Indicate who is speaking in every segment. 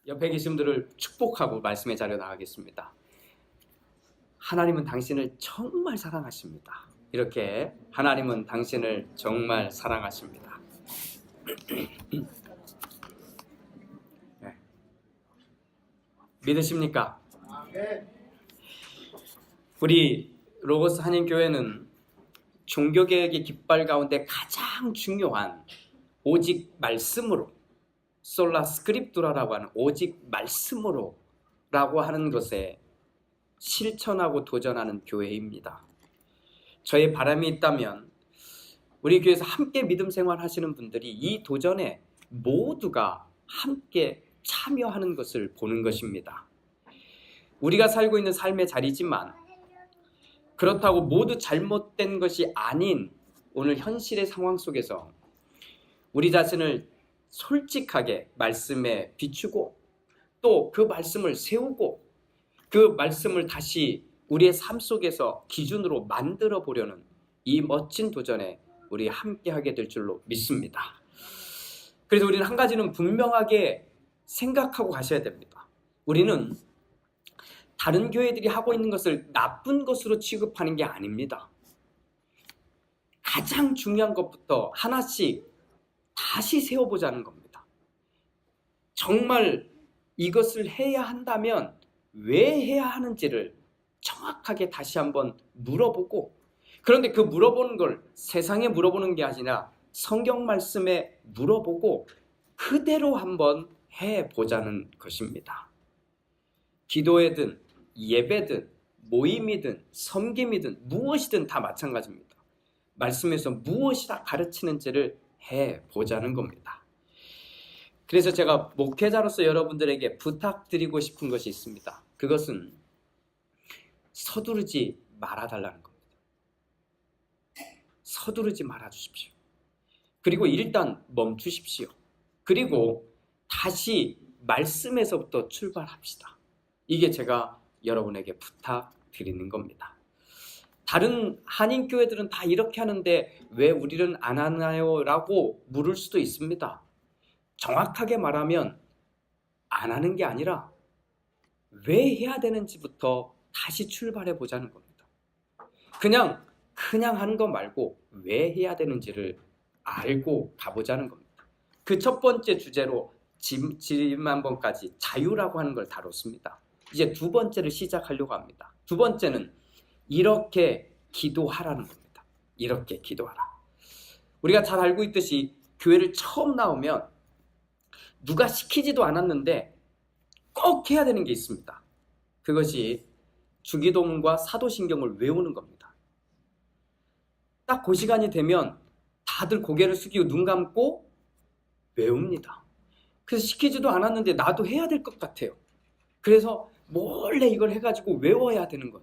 Speaker 1: 옆에 계신 분들을 축복하고 말씀의 자리로 나가겠습니다. 하나님은 당신을 정말 사랑하십니다. 이렇게 하나님은 당신을 정말 사랑하십니다. 네. 믿으십니까? 우리 로고스 한인교회는 종교개혁의 깃발 가운데 가장 중요한 오직 말씀으로, 솔라 스크립투라라고 하는 오직 말씀으로 라고 하는 것에 실천하고 도전하는 교회입니다. 저의 바람이 있다면 우리 교회에서 함께 믿음 생활 하시는 분들이 이 도전에 모두가 함께 참여하는 것을 보는 것입니다. 우리가 살고 있는 삶의 자리지만 그렇다고 모두 잘못된 것이 아닌 오늘 현실의 상황 속에서 우리 자신을 솔직하게 말씀에 비추고 또 그 말씀을 세우고 그 말씀을 다시 우리의 삶 속에서 기준으로 만들어 보려는 이 멋진 도전에 우리 함께 하게 될 줄로 믿습니다. 그래서 우리는 한 가지는 분명하게 생각하고 가셔야 됩니다. 우리는 다른 교회들이 하고 있는 것을 나쁜 것으로 취급하는 게 아닙니다. 가장 중요한 것부터 하나씩 다시 세워보자는 겁니다. 정말 이것을 해야 한다면 왜 해야 하는지를 정확하게 다시 한번 물어보고, 그런데 그 물어보는 걸 세상에 물어보는 게 아니라 성경 말씀에 물어보고 그대로 한번 해보자는 것입니다. 기도회든 예배든 모임이든 섬김이든 무엇이든 다 마찬가지입니다. 말씀에서 무엇이라 가르치는지를 해보자는 겁니다. 그래서 제가 목회자로서 여러분들에게 부탁드리고 싶은 것이 있습니다. 그것은 서두르지 말아달라는 겁니다. 서두르지 말아주십시오. 그리고 일단 멈추십시오. 그리고 다시 말씀에서부터 출발합시다. 이게 제가 여러분에게 부탁드리는 겁니다. 다른 한인교회들은 다 이렇게 하는데 왜 우리는 안 하나요? 라고 물을 수도 있습니다. 정확하게 말하면 안 하는 게 아니라 왜 해야 되는지부터 다시 출발해 보자는 겁니다. 그냥 하는 거 말고 왜 해야 되는지를 알고 가보자는 겁니다. 그 첫 번째 주제로 지난번까지 자유라고 하는 걸 다뤘습니다. 이제 두 번째를 시작하려고 합니다. 두 번째는 이렇게 기도하라는 겁니다. 이렇게 기도하라. 우리가 잘 알고 있듯이 교회를 처음 나오면 누가 시키지도 않았는데 꼭 해야 되는 게 있습니다. 그것이 주기도문과 사도신경을 외우는 겁니다. 딱 그 시간이 되면 다들 고개를 숙이고 눈 감고 외웁니다. 그래서 시키지도 않았는데 나도 해야 될 것 같아요. 그래서 몰래 이걸 해가지고 외워야 되는 것.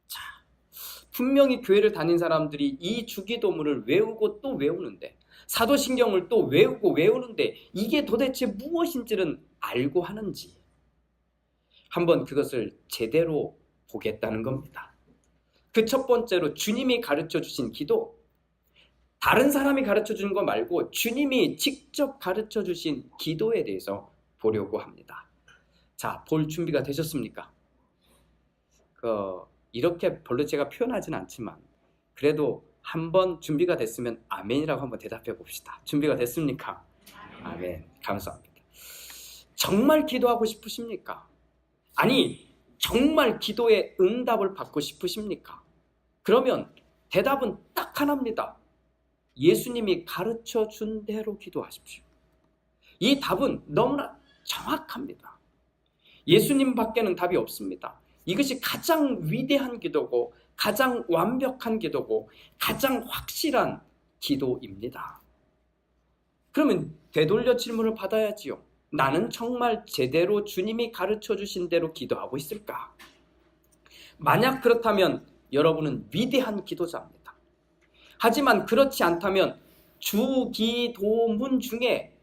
Speaker 1: 자, 분명히 교회를 다닌 사람들이 이 주기도문을 외우고 또 외우는데, 사도신경을 또 외우고 외우는데 이게 도대체 무엇인지는 알고 하는지 한번 그것을 제대로 보겠다는 겁니다. 그 첫 번째로 주님이 가르쳐 주신 기도, 다른 사람이 가르쳐 주는 거 말고 주님이 직접 가르쳐 주신 기도에 대해서 보려고 합니다. 자, 볼 준비가 되셨습니까? 이렇게 별로 제가 표현하지는 않지만 그래도 한번 준비가 됐으면 아멘이라고 한번 대답해 봅시다. 준비가 됐습니까? 아멘. 감사합니다. 정말 기도하고 싶으십니까? 아니, 정말 기도의 응답을 받고 싶으십니까? 그러면 대답은 딱 하나입니다. 예수님이 가르쳐 준 대로 기도하십시오. 이 답은 너무나 정확합니다. 예수님 밖에는 답이 없습니다. 이것이 가장 위대한 기도고 가장 완벽한 기도고 가장 확실한 기도입니다. 그러면 되돌려 질문을 받아야지요. 나는 정말 제대로 주님이 가르쳐 주신 대로 기도하고 있을까? 만약 그렇다면 여러분은 위대한 기도자입니다. 하지만 그렇지 않다면 주기도문 중에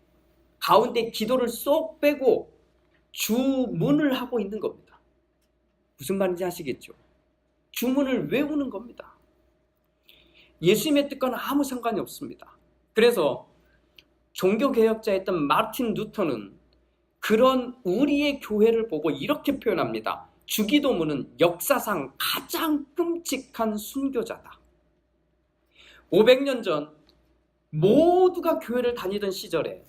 Speaker 1: 가운데 기도를 쏙 빼고 주문을 하고 있는 겁니다. 무슨 말인지 아시겠죠? 주문을 외우는 겁니다. 예수님의 뜻과는 아무 상관이 없습니다. 그래서 종교개혁자였던 마틴 루터는 그런 우리의 교회를 보고 이렇게 표현합니다. 주기도문은 역사상 가장 끔찍한 순교자다. 500년 전 모두가 교회를 다니던 시절에,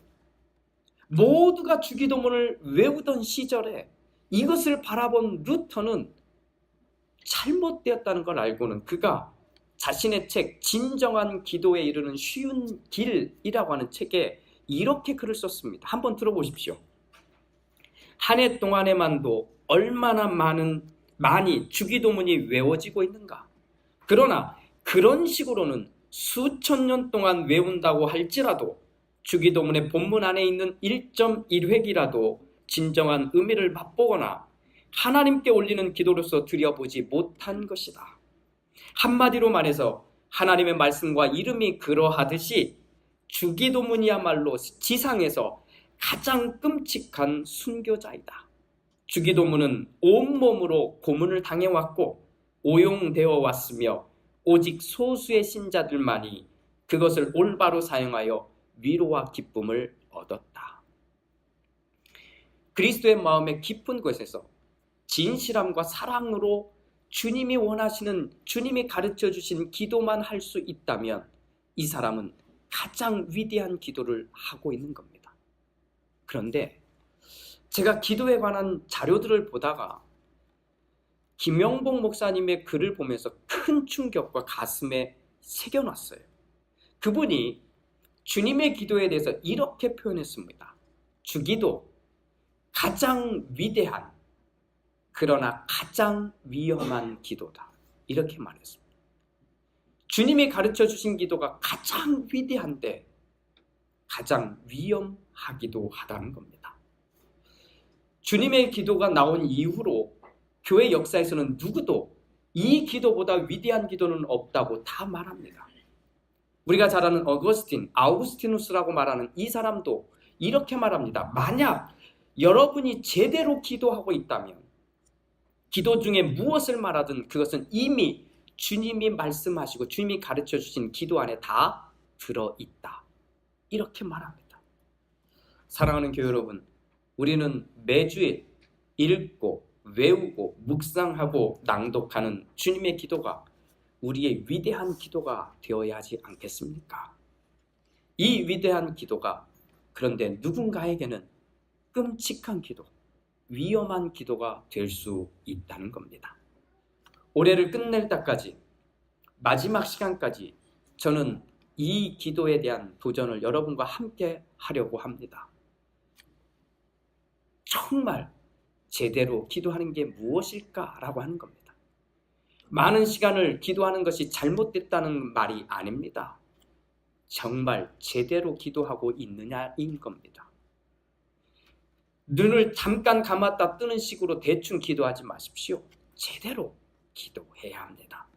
Speaker 1: 모두가 주기도문을 외우던 시절에 이것을 바라본 루터는 잘못되었다는 걸 알고는 그가 자신의 책 진정한 기도에 이르는 쉬운 길이라고 하는 책에 이렇게 글을 썼습니다. 한번 들어보십시오. 한 해 동안에만도 얼마나 많이 주기도문이 외워지고 있는가. 그러나 그런 식으로는 수천 년 동안 외운다고 할지라도 주기도문의 본문 안에 있는 1.1획이라도 진정한 의미를 맛보거나 하나님께 올리는 기도로서 드려보지 못한 것이다. 한마디로 말해서 하나님의 말씀과 이름이 그러하듯이 주기도문이야말로 지상에서 가장 끔찍한 순교자이다. 주기도문은 온몸으로 고문을 당해왔고 오용되어 왔으며 오직 소수의 신자들만이 그것을 올바로 사용하여 위로와 기쁨을 얻었다. 그리스도의 마음의 깊은 곳에서 진실함과 사랑으로 주님이 원하시는, 주님이 가르쳐 주신 기도만 할 수 있다면 이 사람은 가장 위대한 기도를 하고 있는 겁니다. 그런데 제가 기도에 관한 자료들을 보다가 김영복 목사님의 글을 보면서 큰 충격과 가슴에 새겨놨어요. 그분이 주님의 기도에 대해서 이렇게 표현했습니다. 주기도 가장 위대한, 그러나 가장 위험한 기도다. 이렇게 말했습니다. 주님이 가르쳐 주신 기도가 가장 위대한데 가장 위험하기도 하다는 겁니다. 주님의 기도가 나온 이후로 교회 역사에서는 누구도 이 기도보다 위대한 기도는 없다고 다 말합니다. 우리가 잘 아는 아우구스티누스라고 말하는 이 사람도 이렇게 말합니다. 만약 여러분이 제대로 기도하고 있다면 기도 중에 무엇을 말하든 그것은 이미 주님이 말씀하시고 주님이 가르쳐 주신 기도 안에 다 들어있다. 이렇게 말합니다. 사랑하는 교회 여러분, 우리는 매주일 읽고 외우고 묵상하고 낭독하는 주님의 기도가 우리의 위대한 기도가 되어야 하지 않겠습니까? 이 위대한 기도가 그런데 누군가에게는 끔찍한 기도, 위험한 기도가 될 수 있다는 겁니다. 올해를 끝낼 때까지, 마지막 시간까지 저는 이 기도에 대한 도전을 여러분과 함께 하려고 합니다. 정말 제대로 기도하는 게 무엇일까라고 하는 겁니다. 많은 시간을 기도하는 것이 잘못됐다는 말이 아닙니다. 정말 제대로 기도하고 있느냐인 겁니다. 눈을 잠깐 감았다 뜨는 식으로 대충 기도하지 마십시오. 제대로 기도해야 합니다.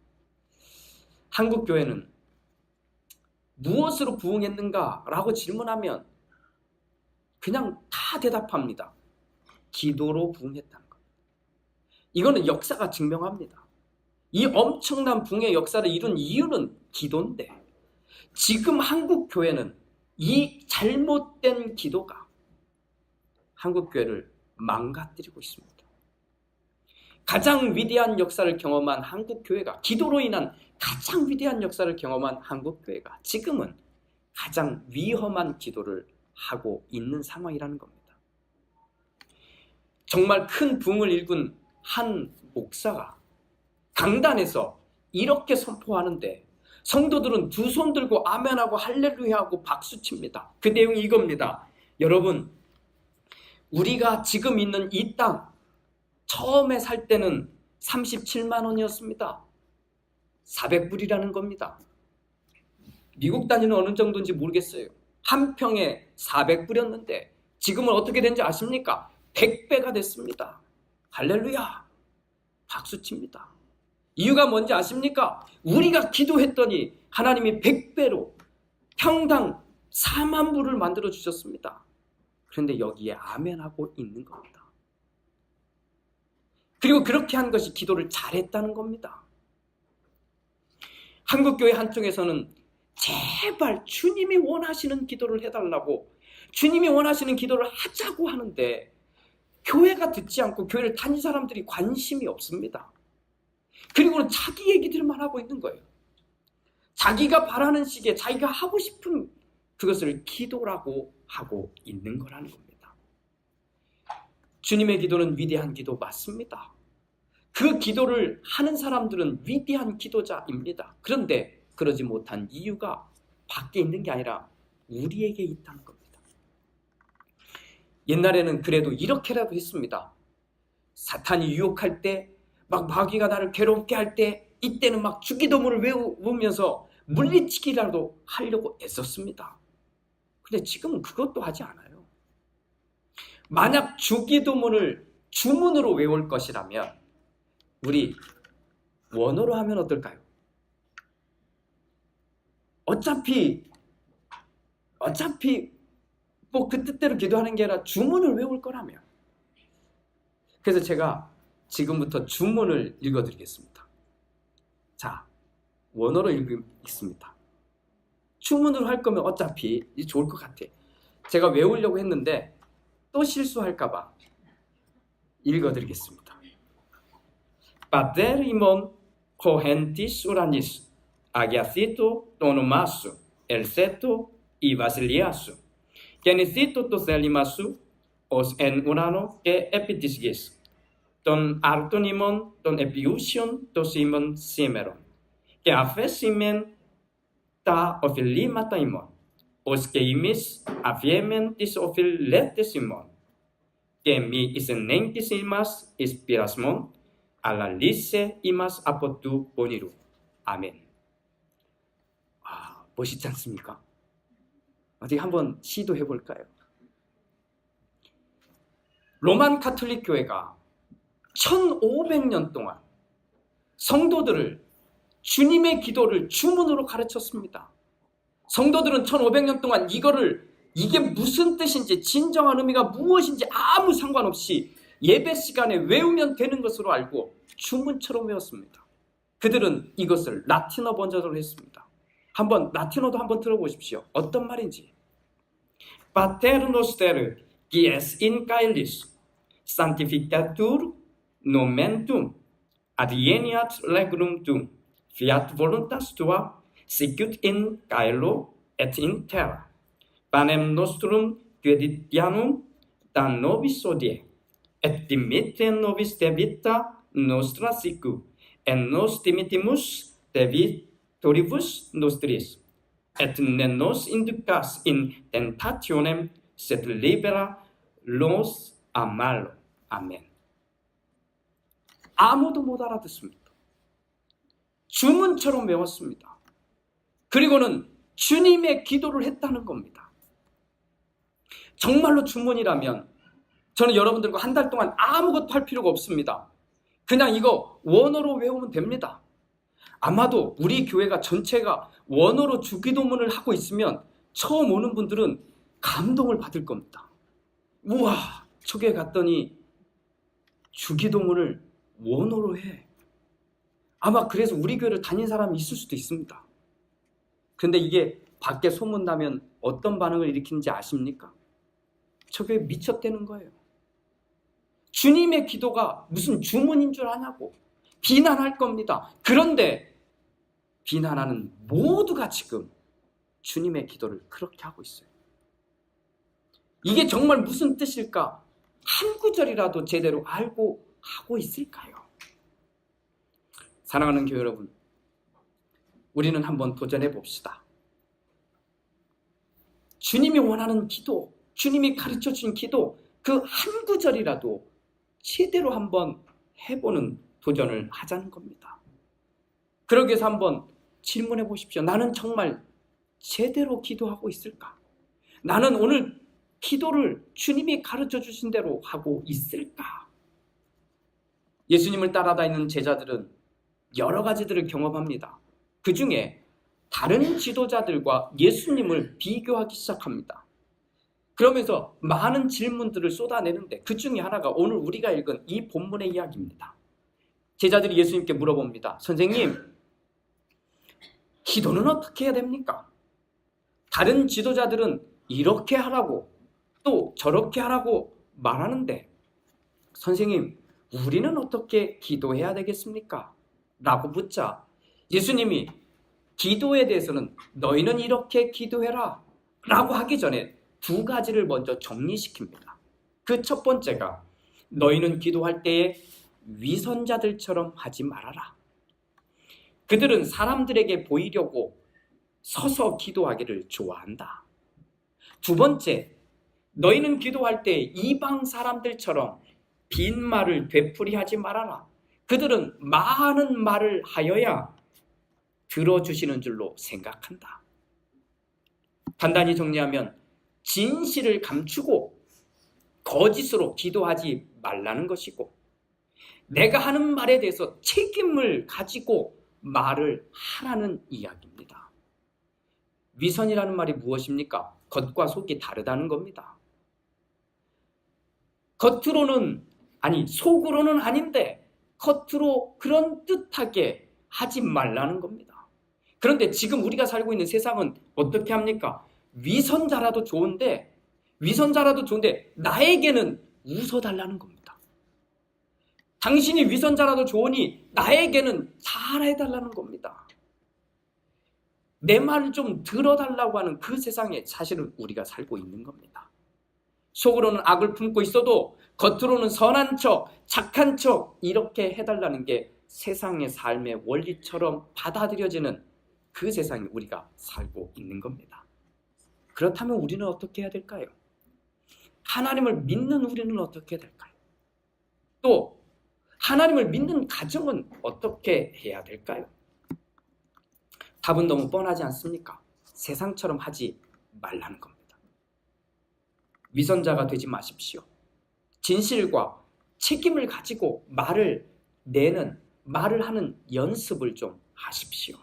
Speaker 1: 한국 교회는 무엇으로 부흥했는가? 라고 질문하면 그냥 다 대답합니다. 기도로 부흥했다는 것. 이거는 역사가 증명합니다. 이 엄청난 부흥의 역사를 이룬 이유는 기도인데 지금 한국 교회는 이 잘못된 기도가 한국 교회를 망가뜨리고 있습니다. 가장 위대한 역사를 경험한 한국 교회가, 기도로 인한 가장 위대한 역사를 경험한 한국 교회가 지금은 가장 위험한 기도를 하고 있는 상황이라는 겁니다. 정말 큰 부흥을 일군 한 목사가 강단에서 이렇게 선포하는데 성도들은 두 손 들고 아멘하고 할렐루야하고 박수칩니다. 그 내용이 이겁니다. 여러분, 우리가 지금 있는 이 땅 처음에 살 때는 37만 원이었습니다. 400불이라는 겁니다. 미국 단위는 어느 정도인지 모르겠어요. 한 평에 400불이었는데 지금은 어떻게 된지 아십니까? 100배가 됐습니다. 할렐루야! 박수칩니다. 이유가 뭔지 아십니까? 우리가 기도했더니 하나님이 100배로 평당 4만 불을 만들어 주셨습니다. 그런데 여기에 아멘하고 있는 겁니다. 그리고 그렇게 한 것이 기도를 잘했다는 겁니다. 한국교회 한쪽에서는 제발 주님이 원하시는 기도를 해달라고 주님이 원하시는 기도를 하자고 하는데 교회가 듣지 않고 교회를 다닌 사람들이 관심이 없습니다. 그리고는 자기 얘기들만 하고 있는 거예요. 자기가 바라는 식의 자기가 하고 싶은 그것을 기도라고 하고 있는 거라는 겁니다. 주님의 기도는 위대한 기도 맞습니다. 그 기도를 하는 사람들은 위대한 기도자입니다. 그런데 그러지 못한 이유가 밖에 있는 게 아니라 우리에게 있다는 겁니다. 옛날에는 그래도 이렇게라도 했습니다. 사탄이 유혹할 때, 막 마귀가 나를 괴롭게 할 때, 이때는 막 주기도문을 외우면서 물리치기라도 하려고 애썼습니다. 근데 지금은 그것도 하지 않아요. 만약 주기도문을 주문으로 외울 것이라면 우리 원어로 하면 어떨까요? 어차피 뭐 그 뜻대로 기도하는 게 아니라 주문을 외울 거라며. 그래서 제가 지금부터 주문을 읽어드리겠습니다. 자, 원어로 읽습니다. 주문으로 할 거면 어차피 좋을 것 같아. 제가 외우려고 했는데 또 실수할까봐 읽어드리겠습니다. Pater imon cohentis uranis agiacito tonomasu elseto y vasiliasu genicito to selimasu os en urano que epitisgis ton artonimon ton epiusion to simon simeron que afesimen ta ofilima taimon os que imis afiemen tis ofil letesimon que mi isenentisimas inspirasmon 알랄리세 이마스 아포투 보니루. 아멘. 멋있지 않습니까? 어디 한번 시도해 볼까요? 로만 가톨릭 교회가 1500년 동안 성도들을 주님의 기도를 주문으로 가르쳤습니다. 성도들은 1500년 동안 이게 무슨 뜻인지 진정한 의미가 무엇인지 아무 상관없이 예배 시간에 외우면 되는 것으로 알고 주문처럼 외웠습니다. 그들은 이것을 라틴어 버전으로 했습니다. 라틴어도 한번 들어보십시오. 어떤 말인지. Pater noster, qui es in caelis, sanctificatur nomen tuum, adveniat regnum tuum, fiat voluntas tua, sicut in caelo et in terra. Panem nostrum quotidianum da nobis hodie, et dimitte nobis debita nostra sicu, et nos dimittimus debitoribus nostris, et ne nos inducas in tentationem, sed libera nos a malo. 아멘. 아무도 못 알아듣습니다. 주문처럼 외웠습니다. 그리고는 주님의 기도를 했다는 겁니다. 정말로 주문이라면 저는 여러분들과 한 달 동안 아무것도 할 필요가 없습니다. 그냥 이거 원어로 외우면 됩니다. 아마도 우리 교회가 전체가 원어로 주기도문을 하고 있으면 처음 오는 분들은 감동을 받을 겁니다. 우와, 저 교회 갔더니 주기도문을 원어로 해. 아마 그래서 우리 교회를 다닌 사람이 있을 수도 있습니다. 그런데 이게 밖에 소문나면 어떤 반응을 일으키는지 아십니까? 저 교회 미쳤다는 거예요. 주님의 기도가 무슨 주문인 줄 아냐고 비난할 겁니다. 그런데 비난하는 모두가 지금 주님의 기도를 그렇게 하고 있어요. 이게 정말 무슨 뜻일까? 한 구절이라도 제대로 알고 하고 있을까요? 사랑하는 교회 여러분, 우리는 한번 도전해 봅시다. 주님이 원하는 기도, 주님이 가르쳐 준 기도, 그 한 구절이라도 제대로 한번 해보는 도전을 하자는 겁니다. 그러기 위해서 한번 질문해 보십시오. 나는 정말 제대로 기도하고 있을까? 나는 오늘 기도를 주님이 가르쳐 주신 대로 하고 있을까? 예수님을 따라다니는 제자들은 여러 가지들을 경험합니다. 그 중에 다른 지도자들과 예수님을 비교하기 시작합니다. 그러면서 많은 질문들을 쏟아내는데 그 중에 하나가 오늘 우리가 읽은 이 본문의 이야기입니다. 제자들이 예수님께 물어봅니다. 선생님, 기도는 어떻게 해야 됩니까? 다른 지도자들은 이렇게 하라고 또 저렇게 하라고 말하는데 선생님, 우리는 어떻게 기도해야 되겠습니까? 라고 묻자 예수님이 기도에 대해서는 너희는 이렇게 기도해라 라고 하기 전에 두 가지를 먼저 정리시킵니다. 그 첫 번째가 너희는 기도할 때에 위선자들처럼 하지 말아라. 그들은 사람들에게 보이려고 서서 기도하기를 좋아한다. 두 번째, 너희는 기도할 때 이방 사람들처럼 빈말을 되풀이하지 말아라. 그들은 많은 말을 하여야 들어주시는 줄로 생각한다. 간단히 정리하면 진실을 감추고 거짓으로 기도하지 말라는 것이고, 내가 하는 말에 대해서 책임을 가지고 말을 하라는 이야기입니다. 위선이라는 말이 무엇입니까? 겉과 속이 다르다는 겁니다. 속으로는 아닌데 겉으로 그런 뜻하게 하지 말라는 겁니다. 그런데 지금 우리가 살고 있는 세상은 어떻게 합니까? 위선자라도 좋은데 나에게는 웃어달라는 겁니다. 당신이 위선자라도 좋으니 나에게는 잘해달라는 겁니다. 내 말을 좀 들어달라고 하는 그 세상에 사실은 우리가 살고 있는 겁니다. 속으로는 악을 품고 있어도 겉으로는 선한 척, 착한 척 이렇게 해달라는 게 세상의 삶의 원리처럼 받아들여지는 그 세상에 우리가 살고 있는 겁니다. 그렇다면 우리는 어떻게 해야 될까요? 하나님을 믿는 우리는 어떻게 해야 될까요? 또 하나님을 믿는 가정은 어떻게 해야 될까요? 답은 너무 뻔하지 않습니까? 세상처럼 하지 말라는 겁니다. 위선자가 되지 마십시오. 진실과 책임을 가지고 말을 하는 연습을 좀 하십시오.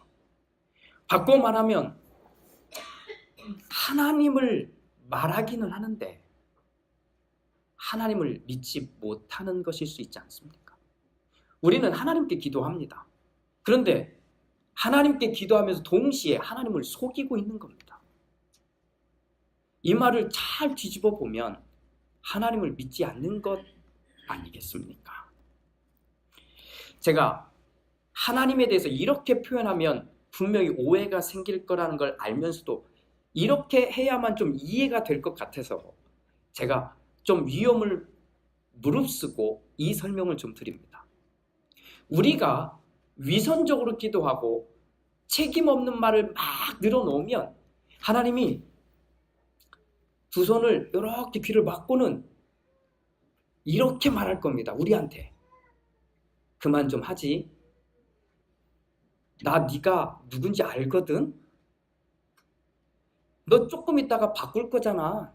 Speaker 1: 바꿔 말하면 하나님을 말하기는 하는데 하나님을 믿지 못하는 것일 수 있지 않습니까? 우리는 하나님께 기도합니다. 그런데 하나님께 기도하면서 동시에 하나님을 속이고 있는 겁니다. 이 말을 잘 뒤집어 보면 하나님을 믿지 않는 것 아니겠습니까? 제가 하나님에 대해서 이렇게 표현하면 분명히 오해가 생길 거라는 걸 알면서도 이렇게 해야만 좀 이해가 될 것 같아서 제가 좀 위험을 무릅쓰고 이 설명을 좀 드립니다. 우리가 위선적으로 기도하고 책임 없는 말을 막 늘어놓으면 하나님이 두 손을 이렇게 귀를 막고는 이렇게 말할 겁니다. 우리한테 그만 좀 하지. 나 네가 누군지 알거든. 너 조금 있다가 바꿀 거잖아.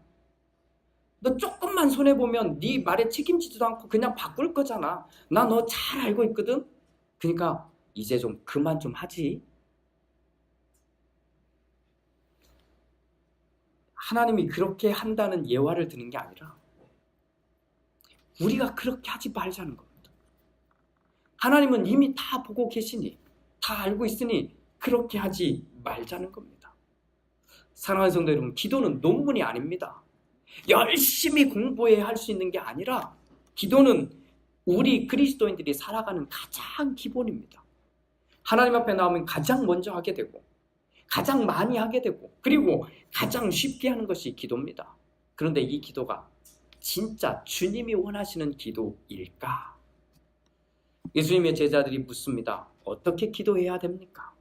Speaker 1: 너 조금만 손해보면 네 말에 책임지지도 않고 그냥 바꿀 거잖아. 나 너 잘 알고 있거든. 그러니까 이제 좀 그만 좀 하지. 하나님이 그렇게 한다는 예화를 드는 게 아니라 우리가 그렇게 하지 말자는 겁니다. 하나님은 이미 다 보고 계시니, 다 알고 있으니 그렇게 하지 말자는 겁니다. 사랑하는 성도 여러분, 기도는 논문이 아닙니다. 열심히 공부해야 할 수 있는 게 아니라 기도는 우리 그리스도인들이 살아가는 가장 기본입니다. 하나님 앞에 나오면 가장 먼저 하게 되고 가장 많이 하게 되고 그리고 가장 쉽게 하는 것이 기도입니다. 그런데 이 기도가 진짜 주님이 원하시는 기도일까? 예수님의 제자들이 묻습니다. 어떻게 기도해야 됩니까?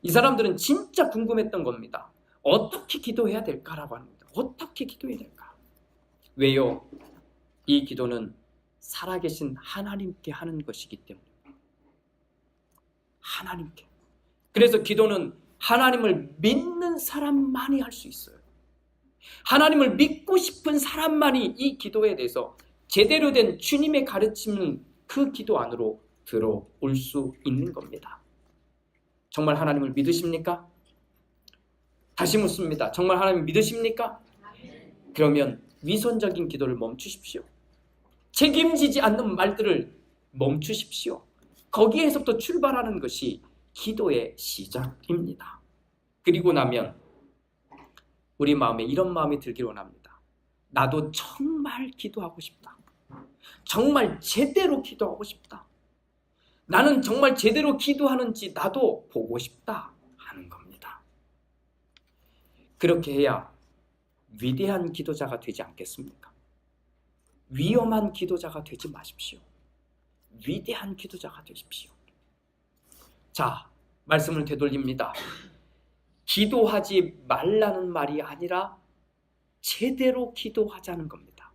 Speaker 1: 이 사람들은 진짜 궁금했던 겁니다. 어떻게 기도해야 될까라고 합니다. 어떻게 기도해야 될까? 왜요? 이 기도는 살아계신 하나님께 하는 것이기 때문입니다. 하나님께. 그래서 기도는 하나님을 믿는 사람만이 할 수 있어요. 하나님을 믿고 싶은 사람만이 이 기도에 대해서 제대로 된 주님의 가르치는 그 기도 안으로 들어올 수 있는 겁니다. 정말 하나님을 믿으십니까? 다시 묻습니다. 정말 하나님 믿으십니까? 그러면 위선적인 기도를 멈추십시오. 책임지지 않는 말들을 멈추십시오. 거기에서부터 출발하는 것이 기도의 시작입니다. 그리고 나면 우리 마음에 이런 마음이 들기를 원합니다. 나도 정말 기도하고 싶다. 정말 제대로 기도하고 싶다. 나는 정말 제대로 기도하는지 나도 보고 싶다 하는 겁니다. 그렇게 해야 위대한 기도자가 되지 않겠습니까? 위험한 기도자가 되지 마십시오. 위대한 기도자가 되십시오. 자, 말씀을 되돌립니다. 기도하지 말라는 말이 아니라 제대로 기도하자는 겁니다.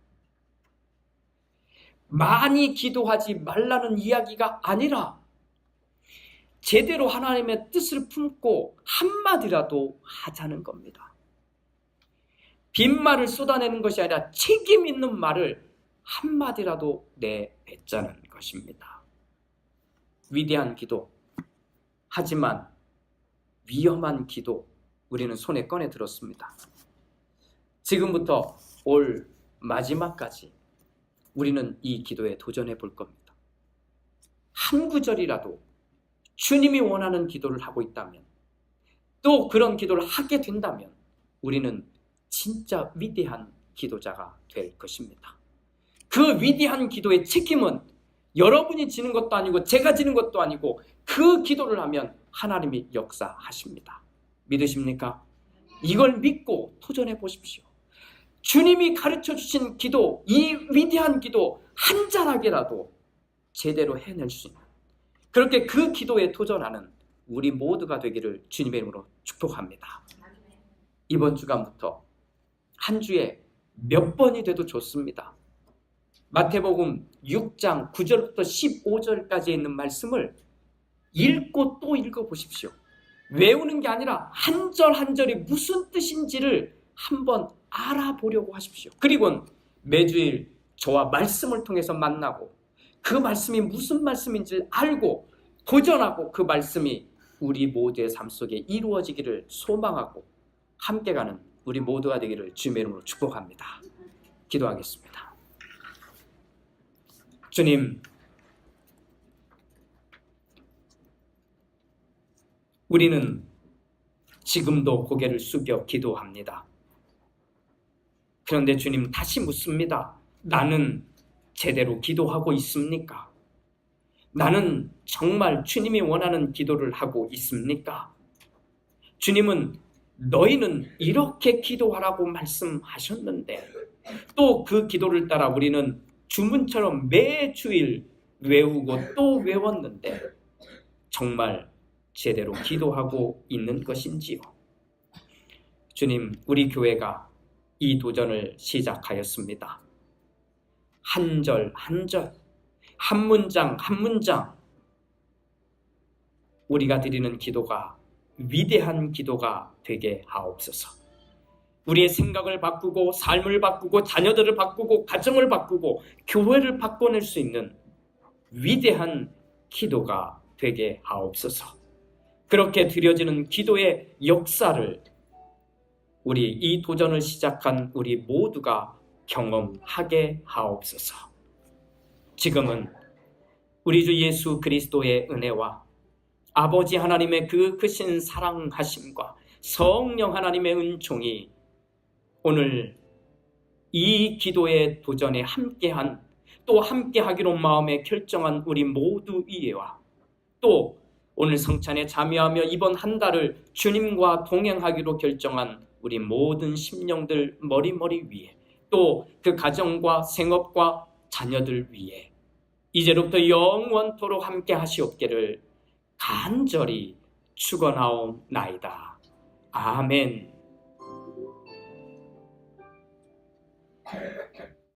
Speaker 1: 많이 기도하지 말라는 이야기가 아니라 제대로 하나님의 뜻을 품고 한마디라도 하자는 겁니다. 빈말을 쏟아내는 것이 아니라 책임 있는 말을 한마디라도 내뱉자는 것입니다. 위대한 기도, 하지만 위험한 기도, 우리는 손에 꺼내 들었습니다. 지금부터 올 마지막까지 우리는 이 기도에 도전해 볼 겁니다. 한 구절이라도 주님이 원하는 기도를 하고 있다면, 또 그런 기도를 하게 된다면 우리는 진짜 위대한 기도자가 될 것입니다. 그 위대한 기도의 책임은 여러분이 지는 것도 아니고 제가 지는 것도 아니고, 그 기도를 하면 하나님이 역사하십니다. 믿으십니까? 이걸 믿고 도전해 보십시오. 주님이 가르쳐 주신 기도, 이 위대한 기도 한 자락이라도 제대로 해낼 수 있는, 그렇게 그 기도에 도전하는 우리 모두가 되기를 주님의 이름으로 축복합니다. 이번 주간부터 한 주에 몇 번이 돼도 좋습니다. 마태복음 6장 9절부터 15절까지 있는 말씀을 읽고 또 읽어보십시오. 외우는 게 아니라 한 절 한 절이 무슨 뜻인지를 한번 알아보려고 하십시오. 그리고 매주일 저와 말씀을 통해서 만나고 그 말씀이 무슨 말씀인지 알고 도전하고 그 말씀이 우리 모두의 삶 속에 이루어지기를 소망하고 함께 가는 우리 모두가 되기를 주님의 이름으로 축복합니다. 기도하겠습니다. 주님, 우리는 지금도 고개를 숙여 기도합니다. 그런데 주님, 다시 묻습니다. 나는 제대로 기도하고 있습니까? 나는 정말 주님이 원하는 기도를 하고 있습니까? 주님은 너희는 이렇게 기도하라고 말씀하셨는데, 또 그 기도를 따라 우리는 주문처럼 매주일 외우고 또 외웠는데 정말 제대로 기도하고 있는 것인지요? 주님, 우리 교회가 이 도전을 시작하였습니다. 한 절 한 절, 한 문장 한 문장, 우리가 드리는 기도가 위대한 기도가 되게 하옵소서. 우리의 생각을 바꾸고 삶을 바꾸고 자녀들을 바꾸고 가정을 바꾸고 교회를 바꿔낼 수 있는 위대한 기도가 되게 하옵소서. 그렇게 드려지는 기도의 역사를 우리 이 도전을 시작한 우리 모두가 경험하게 하옵소서. 지금은 우리 주 예수 그리스도의 은혜와 아버지 하나님의 그 크신 사랑하심과 성령 하나님의 은총이 오늘 이 기도의 도전에 함께한, 또 함께하기로 마음에 결정한 우리 모두 위에와, 또 오늘 성찬에 참여하며 이번 한 달을 주님과 동행하기로 결정한 우리 모든 심령들 머리머리 위에, 또 그 가정과 생업과 자녀들 위에 이제로부터 영원토록 함께 하시옵기를 간절히 축원하옵나이다. 아멘.